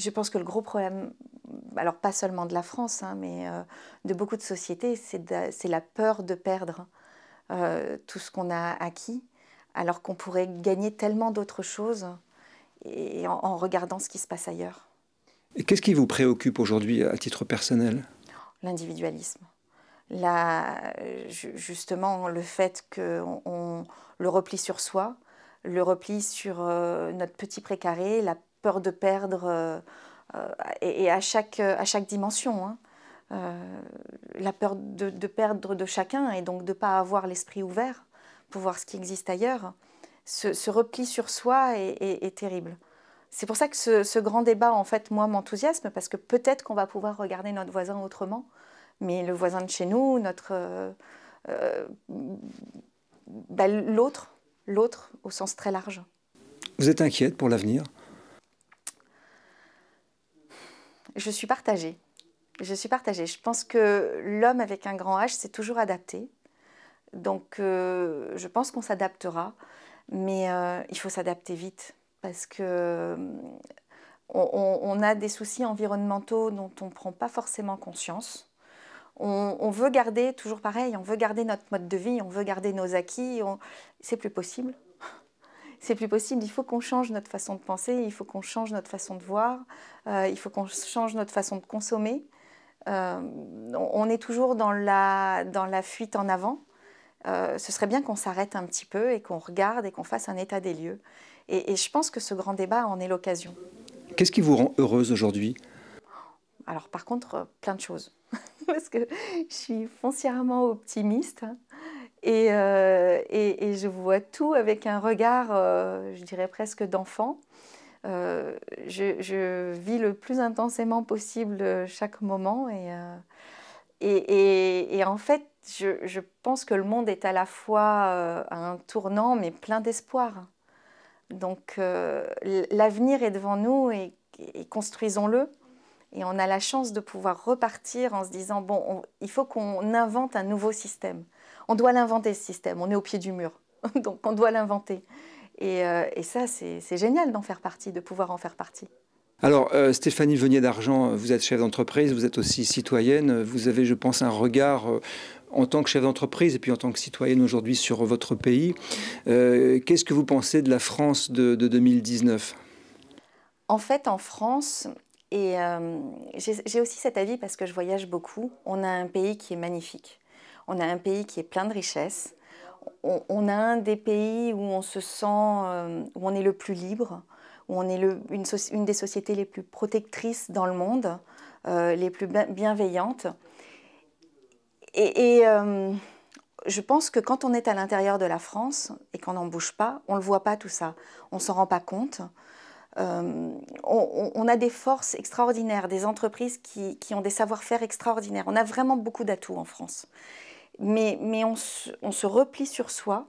Je pense que le gros problème, alors pas seulement de la France, hein, mais de beaucoup de sociétés, c'est la peur de perdre tout ce qu'on a acquis, alors qu'on pourrait gagner tellement d'autres choses et en regardant ce qui se passe ailleurs. Et qu'est-ce qui vous préoccupe aujourd'hui à titre personnel? L'individualisme. Justement, le fait que le repli sur soi, le repli sur notre petit précaré, la peur de perdre, et à chaque dimension, hein, la peur de perdre de chacun et donc de ne pas avoir l'esprit ouvert pour voir ce qui existe ailleurs. Ce repli sur soi est terrible. C'est pour ça que ce grand débat, en fait, moi, m'enthousiasme, parce que peut-être qu'on va pouvoir regarder notre voisin autrement, mais le voisin de chez nous, l'autre au sens très large. Vous êtes inquiète pour l'avenir? Je suis partagée. Je pense que l'homme avec un grand H s'est toujours adapté. Donc, je pense qu'on s'adaptera, mais il faut s'adapter vite, parce que on a des soucis environnementaux dont on ne prend pas forcément conscience. On veut garder, toujours pareil, on veut garder notre mode de vie, on veut garder nos acquis. C'est plus possible. C'est plus possible. Il faut qu'on change notre façon de penser, il faut qu'on change notre façon de voir, il faut qu'on change notre façon de consommer. On est toujours dans la fuite en avant. Ce serait bien qu'on s'arrête un petit peu et qu'on regarde et qu'on fasse un état des lieux. Et je pense que ce grand débat en est l'occasion. Qu'est-ce qui vous rend heureuse aujourd'hui? Alors par contre, plein de choses. Parce que je suis foncièrement optimiste et je vois tout avec un regard, je dirais presque d'enfant. Je vis le plus intensément possible chaque moment et en fait, je pense que le monde est à la fois à un tournant, mais plein d'espoir. Donc l'avenir est devant nous et construisons-le. Et on a la chance de pouvoir repartir en se disant, bon, il faut qu'on invente un nouveau système. On doit l'inventer, ce système. On est au pied du mur, donc on doit l'inventer. Et ça, c'est génial d'en faire partie, de pouvoir en faire partie. Alors, Stéphanie Venier d'Argent, vous êtes chef d'entreprise, vous êtes aussi citoyenne. Vous avez, je pense, un regard en tant que chef d'entreprise et puis en tant que citoyenne aujourd'hui sur votre pays. Qu'est-ce que vous pensez de la France de 2019? En fait, en France, et j'ai aussi cet avis parce que je voyage beaucoup, on a un pays qui est magnifique. On a un pays qui est plein de richesses. On a un des pays où on se sent, où on est le plus libre, où on est une des sociétés les plus protectrices dans le monde, les plus bienveillantes. Et je pense que quand on est à l'intérieur de la France et qu'on n'en bouge pas, on ne le voit pas tout ça. On ne s'en rend pas compte. On a des forces extraordinaires, des entreprises qui ont des savoir-faire extraordinaires. On a vraiment beaucoup d'atouts en France. Mais on se replie sur soi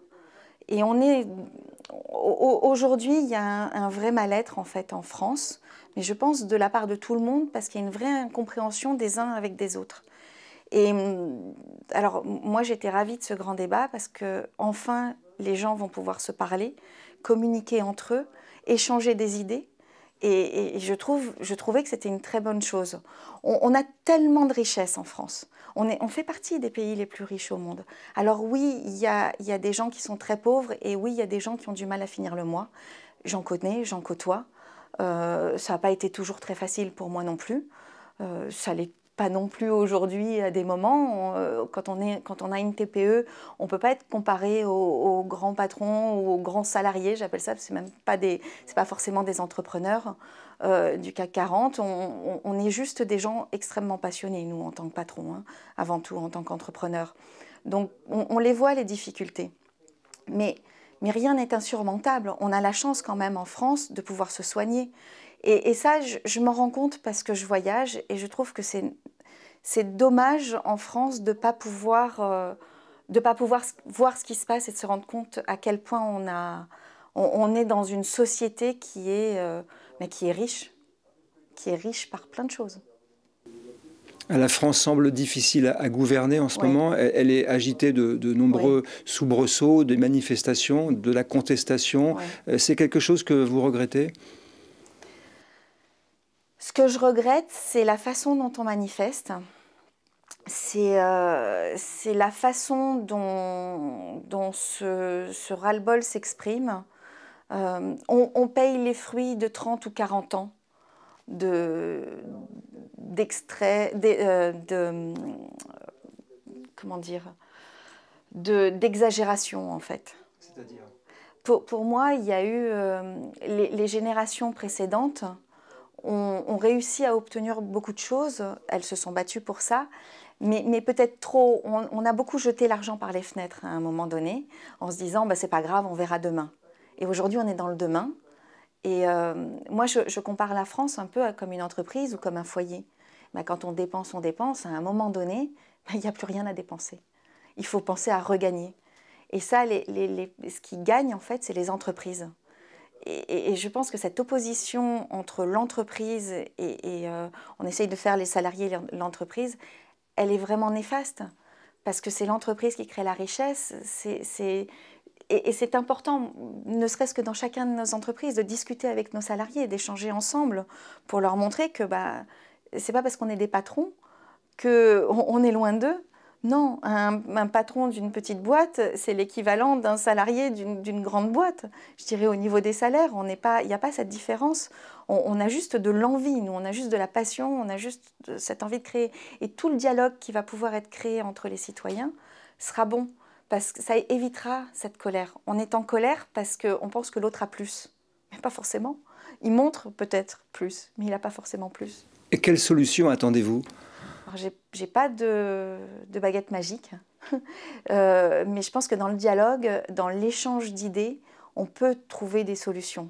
et aujourd'hui, il y a un vrai mal-être en fait en France, mais je pense de la part de tout le monde parce qu'il y a une vraie incompréhension des uns avec des autres. Et alors moi j'étais ravie de ce grand débat parce que enfin les gens vont pouvoir se parler, communiquer entre eux, échanger des idées. Et je trouvais que c'était une très bonne chose. On a tellement de richesses en France. On fait partie des pays les plus riches au monde. Alors oui, il y a des gens qui sont très pauvres et oui, il y a des gens qui ont du mal à finir le mois. J'en connais, j'en côtoie. Ça n'a pas été toujours très facile pour moi non plus. Ça l'est pas non plus aujourd'hui à des moments. Quand on a une TPE, on ne peut pas être comparé aux grands patrons ou aux grands salariés, j'appelle ça, c'est même pas c'est pas forcément des entrepreneurs du CAC 40. On est juste des gens extrêmement passionnés, nous, en tant que patrons, hein, avant tout, en tant qu'entrepreneurs. Donc, on les voit, les difficultés. Mais rien n'est insurmontable. On a la chance quand même en France de pouvoir se soigner. Et ça, je m'en rends compte parce que je voyage et je trouve que c'est dommage en France de ne pas pouvoir voir ce qui se passe et de se rendre compte à quel point on est dans une société qui est riche par plein de choses. La France semble difficile à gouverner en ce Oui. moment. Elle est agitée de nombreux soubresauts, des manifestations, de la contestation. Oui. C'est quelque chose que vous regrettez? Ce que je regrette, c'est la façon dont on manifeste. C'est la façon dont ce ras-le-bol s'exprime. On paye les fruits de 30 ou 40 ans d'extraits, comment dire, d'exagération en fait. C'est-à-dire? Pour moi, il y a eu les générations précédentes ont réussi à obtenir beaucoup de choses. Elles se sont battues pour ça, mais peut-être trop. On a beaucoup jeté l'argent par les fenêtres à un moment donné, en se disant bah, c'est pas grave, on verra demain. Et aujourd'hui, on est dans le demain. Et moi, je compare la France un peu comme une entreprise ou comme un foyer. Bah, quand on dépense, à un moment donné, bah, il n'y a plus rien à dépenser. Il faut penser à regagner. Et ça, ce qui gagne, en fait, c'est les entreprises. Et je pense que cette opposition entre l'entreprise et on essaye de faire les salariés l'entreprise, elle est vraiment néfaste. Parce que c'est l'entreprise qui crée la richesse. Et c'est important, ne serait-ce que dans chacune de nos entreprises, de discuter avec nos salariés, d'échanger ensemble pour leur montrer que bah, c'est pas parce qu'on est des patrons qu'on est loin d'eux. Non, un patron d'une petite boîte, c'est l'équivalent d'un salarié d'une grande boîte. Je dirais au niveau des salaires, il n'y a pas cette différence. On a juste de l'envie, nous, on a juste de la passion, on a juste cette envie de créer. Et tout le dialogue qui va pouvoir être créé entre les citoyens sera bon, parce que ça évitera cette colère. On est en colère parce qu'on pense que l'autre a plus, mais pas forcément. Il montre peut-être plus, mais il n'a pas forcément plus. Et quelle solution attendez-vous? J'ai pas de baguette magique, mais je pense que dans le dialogue, dans l'échange d'idées, on peut trouver des solutions.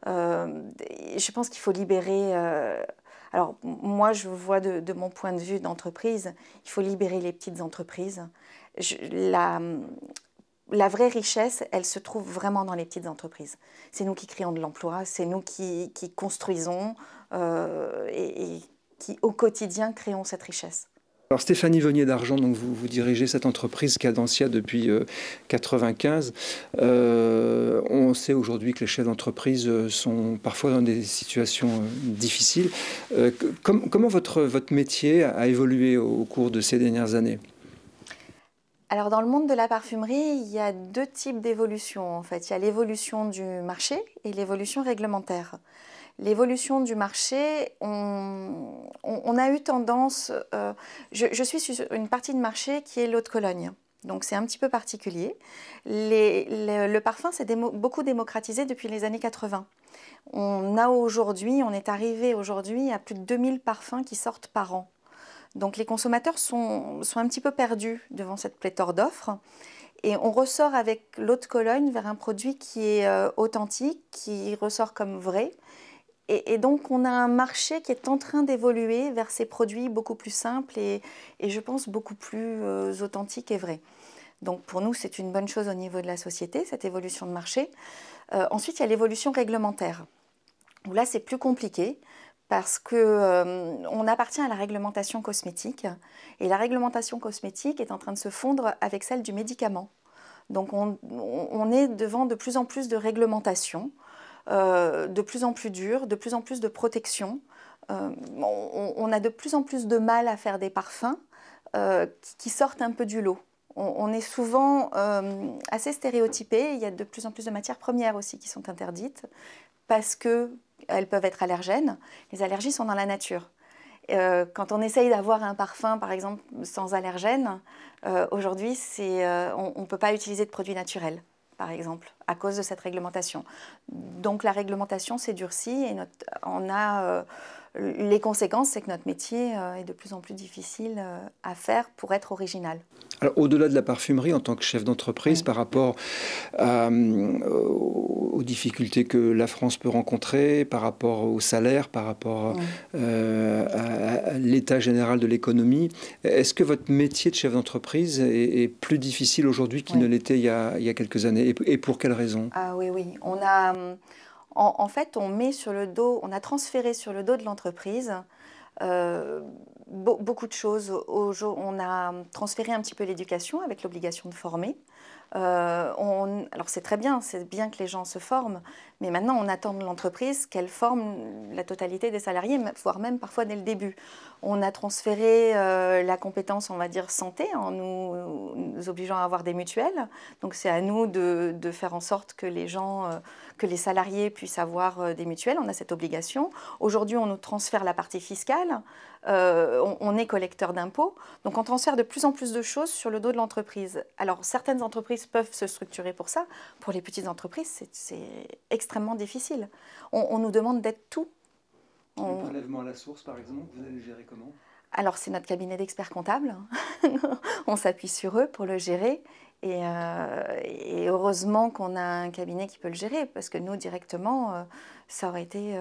Je pense qu'il faut libérer... alors moi, je vois de mon point de vue d'entreprise, il faut libérer les petites entreprises. La vraie richesse, elle se trouve vraiment dans les petites entreprises. C'est nous qui créons de l'emploi, c'est nous qui construisons et qui, au quotidien, créons cette richesse. Alors Stéphanie Venier d'Argent, donc vous dirigez cette entreprise Cadencia depuis 1995. On sait aujourd'hui que les chefs d'entreprise sont parfois dans des situations difficiles. Comment votre métier a évolué au cours de ces dernières années? Alors dans le monde de la parfumerie, il y a deux types d'évolution en fait. Il y a l'évolution du marché et l'évolution réglementaire. L'évolution du marché, on a eu tendance... je suis sur une partie de marché qui est l'eau de Cologne. Donc c'est un petit peu particulier. Le parfum s'est beaucoup démocratisé depuis les années 80. On est arrivé aujourd'hui à plus de 2000 parfums qui sortent par an. Donc les consommateurs sont un petit peu perdus devant cette pléthore d'offres. Et on ressort avec l'eau de Cologne vers un produit qui est authentique, qui ressort comme vrai. Et donc, on a un marché qui est en train d'évoluer vers ces produits beaucoup plus simples et je pense beaucoup plus authentiques et vrais. Donc, pour nous, c'est une bonne chose au niveau de la société, cette évolution de marché. Ensuite, il y a l'évolution réglementaire, où là, c'est plus compliqué parce qu'on appartient à la réglementation cosmétique. Et la réglementation cosmétique est en train de se fondre avec celle du médicament. Donc, on est devant de plus en plus de réglementations. De plus en plus dur, de plus en plus de protection. On a de plus en plus de mal à faire des parfums qui sortent un peu du lot. On est souvent assez stéréotypé. Il y a de plus en plus de matières premières aussi qui sont interdites parce qu'elles peuvent être allergènes. Les allergies sont dans la nature. Quand on essaye d'avoir un parfum, par exemple, sans allergène, aujourd'hui, on ne peut pas utiliser de produits naturels, par exemple, à cause de cette réglementation. Donc la réglementation s'est durcie et les conséquences, c'est que notre métier est de plus en plus difficile à faire pour être original. Alors, au-delà de la parfumerie, en tant que chef d'entreprise, par rapport aux difficultés que la France peut rencontrer, par rapport aux salaires, par rapport à l'état général de l'économie, est-ce que votre métier de chef d'entreprise est plus difficile aujourd'hui qu'il ne l'était il y a quelques années? Et pour quelles raisons? Ah oui, oui. En fait, on a transféré sur le dos de l'entreprise beaucoup de choses. On a transféré un petit peu l'éducation avec l'obligation de former. Alors c'est très bien, c'est bien que les gens se forment, Mais maintenant, on attend de l'entreprise qu'elle forme la totalité des salariés, voire même parfois dès le début. On a transféré la compétence, on va dire, santé, en nous obligeant à avoir des mutuelles. Donc c'est à nous de faire en sorte que les gens, que les salariés puissent avoir des mutuelles. On a cette obligation. Aujourd'hui, on nous transfère la partie fiscale. On est collecteur d'impôts. Donc on transfère de plus en plus de choses sur le dos de l'entreprise. Alors certaines entreprises peuvent se structurer pour ça. Pour les petites entreprises, c'est extrêmement difficile. On nous demande d'être tout. Le prélèvement à la source, par exemple, vous allez le gérer comment? Alors, c'est notre cabinet d'experts comptables. On s'appuie sur eux pour le gérer. Et heureusement qu'on a un cabinet qui peut le gérer, parce que nous, directement, ça aurait été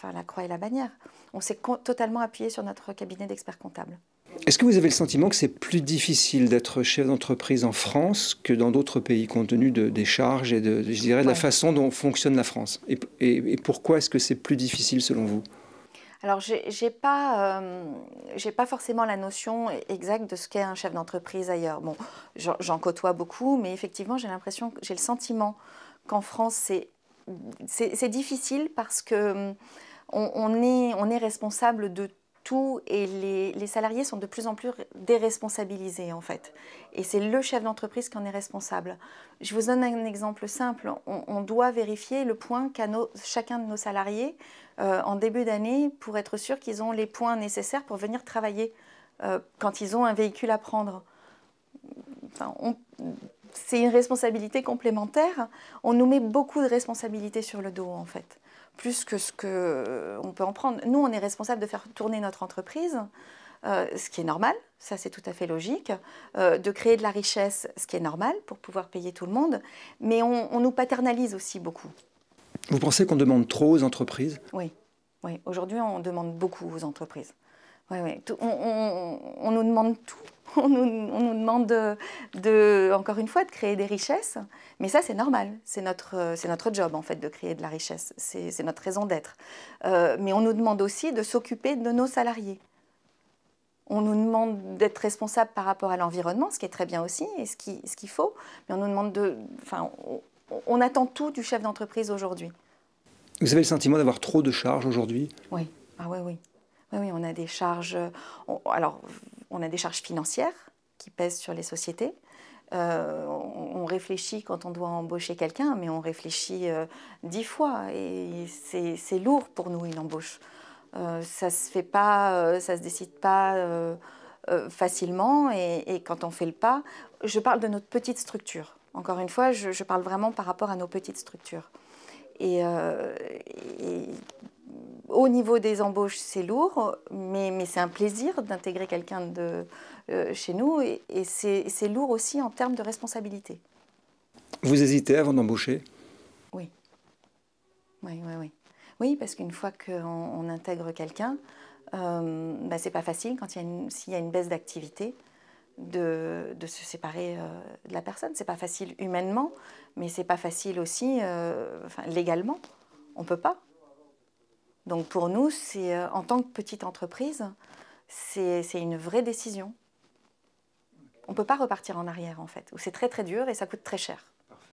la croix et la bannière. On s'est totalement appuyé sur notre cabinet d'experts comptables. Est-ce que vous avez le sentiment que c'est plus difficile d'être chef d'entreprise en France que dans d'autres pays, compte tenu des charges et de la façon dont fonctionne la France? Et pourquoi est-ce que c'est plus difficile selon vous? Alors, j'ai pas forcément la notion exacte de ce qu'est un chef d'entreprise ailleurs. Bon, j'en côtoie beaucoup, mais effectivement, j'ai le sentiment qu'en France, c'est difficile parce que on est responsable de tout et les salariés sont de plus en plus déresponsabilisés en fait. Et c'est le chef d'entreprise qui en est responsable. Je vous donne un exemple simple. On doit vérifier le point qu'a chacun de nos salariés en début d'année pour être sûr qu'ils ont les points nécessaires pour venir travailler quand ils ont un véhicule à prendre. Enfin, c'est une responsabilité complémentaire. On nous met beaucoup de responsabilités sur le dos en fait. Plus que ce qu'on peut en prendre. Nous, on est responsable de faire tourner notre entreprise, ce qui est normal, ça c'est tout à fait logique, de créer de la richesse, ce qui est normal pour pouvoir payer tout le monde, mais on nous paternalise aussi beaucoup. Vous pensez qu'on demande trop aux entreprises? Oui, oui. Aujourd'hui on demande beaucoup aux entreprises. Oui, oui. On nous demande tout. On nous demande encore une fois, de créer des richesses. Mais ça, c'est normal. C'est notre job, en fait, de créer de la richesse. C'est notre raison d'être. Mais on nous demande aussi de s'occuper de nos salariés. On nous demande d'être responsable par rapport à l'environnement, ce qui est très bien aussi, et ce qu'il faut. Mais on nous demande on attend tout du chef d'entreprise aujourd'hui. Vous avez le sentiment d'avoir trop de charges aujourd'hui? Oui. Ah oui, oui. Oui, on a des charges. On a des charges financières qui pèsent sur les sociétés. On réfléchit quand on doit embaucher quelqu'un, mais on réfléchit 10 fois. Et c'est lourd pour nous, une embauche. Ça se décide pas facilement. Et quand on fait le pas, je parle de notre petite structure. Encore une fois, je parle vraiment par rapport à nos petites structures. Et au niveau des embauches, c'est lourd, mais c'est un plaisir d'intégrer quelqu'un chez nous et c'est lourd aussi en termes de responsabilité. Vous hésitez avant d'embaucher? Oui. Oui, oui, oui. Oui, parce qu'une fois qu'on intègre quelqu'un, c'est pas facile s'il y a une baisse d'activité de se séparer de la personne. C'est pas facile humainement, mais c'est pas facile aussi légalement. On peut pas. Donc pour nous, en tant que petite entreprise, c'est une vraie décision. On ne peut pas repartir en arrière en fait. C'est très très dur et ça coûte très cher.